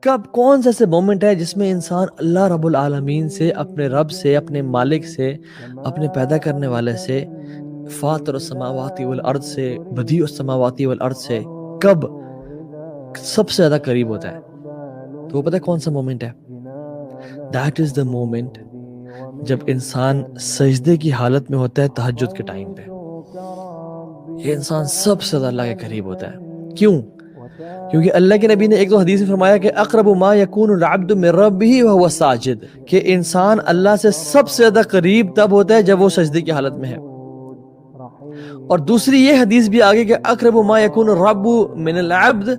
کب کون سا ایسے مومنٹ ہے جس میں انسان اللہ رب العالمین سے، اپنے رب سے، اپنے مالک سے، اپنے پیدا کرنے والے سے، فاطر السماوات والارض سے، بدیع السماوات والارض سے کب سب سے زیادہ قریب ہوتا ہے؟ تو وہ پتہ ہے کون سا مومنٹ ہے؟ دیٹ از دا مومنٹ جب انسان سجدے کی حالت میں ہوتا ہے تہجد کے ٹائم پہ. یہ انسان سب سے زیادہ اللہ کے قریب ہوتا ہے. کیوں؟ کیونکہ اللہ کے نبی نے ایک دو حدیث میں فرمایا کہ اقرب ما یکون العبد من ربہ وہو ساجد، کہ انسان اللہ سے سب سے زیادہ قریب تب ہوتا ہے جب وہ سجدے کی حالت میں ہے. اور دوسری یہ حدیث بھی آگے کہ اقرب ما یکون الرب من العبد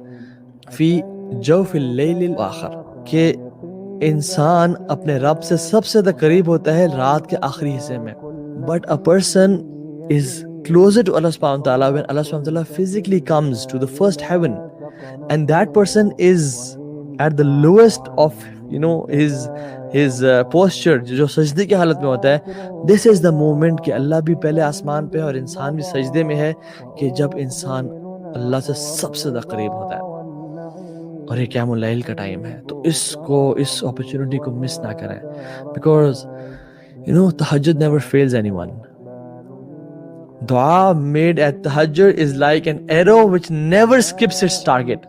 فی جوف اللیل الاخر، کہ انسان اپنے رب سے سب سے زیادہ قریب ہوتا ہے رات کے آخری حصے میں. But a person is closer to Allah subhanahu wa ta'ala when Allah subhanahu wa ta'ala physically comes to the first heaven, and that person is at the lowest of his posture، جو سجدے کی حالت میں ہوتا ہے. this is the moment کہ اللہ بھی پہلے آسمان پہ ہے اور انسان بھی سجدے میں ہے، کہ جب انسان اللہ سے سب سے زیادہ قریب ہوتا ہے. اور یہ قیام اللیل کا ٹائم ہے، تو اس اپرچونٹی کو مس نہ کریں، بیکاز تہجد never fails anyone. دعا made at tahajjud is like an arrow which never skips its target.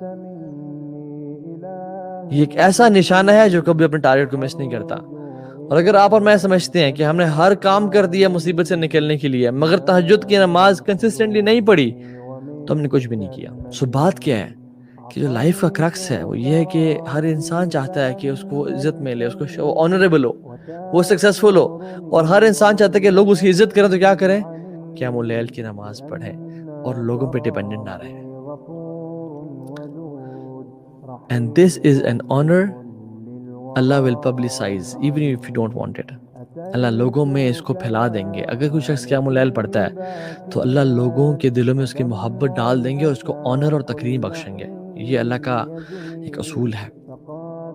یہ ایک ایسا نشانہ ہے جو کبھی اپنے ٹارگٹ کو مس نہیں کرتا. اور اگر آپ اور میں سمجھتے ہیں کہ ہم نے ہر کام کر دیا مصیبت سے نکلنے کے لیے، مگر تہجد کی نماز کنسسٹنٹلی نہیں پڑھی، تو ہم نے کچھ بھی نہیں کیا. سو بات کیا ہے کہ جو لائف کا کرکس ہے وہ یہ ہے کہ ہر انسان چاہتا ہے کہ اس کو عزت ملے، اس کو آنریبل ہو، وہ سکسیسفل ہو، اور ہر انسان چاہتا ہے کہ لوگ اس کی عزت کریں. تو کیا کریں؟ قیام اللیل کی نماز پڑھیں اور لوگوں پہ ڈیپینڈنٹ نہ رہیں. And this is an honor Allah will publicize even if you don't want it. اللہ لوگوں میں اس کو پھیلا دیں گے. اگر کوئی شخص قیام اللیل پڑھتا ہے تو اللہ لوگوں کے دلوں میں اس کی محبت ڈال دیں گے اور اس کو آنر اور تکریم بخشیں گے. یہ اللہ کا ایک اصول ہے.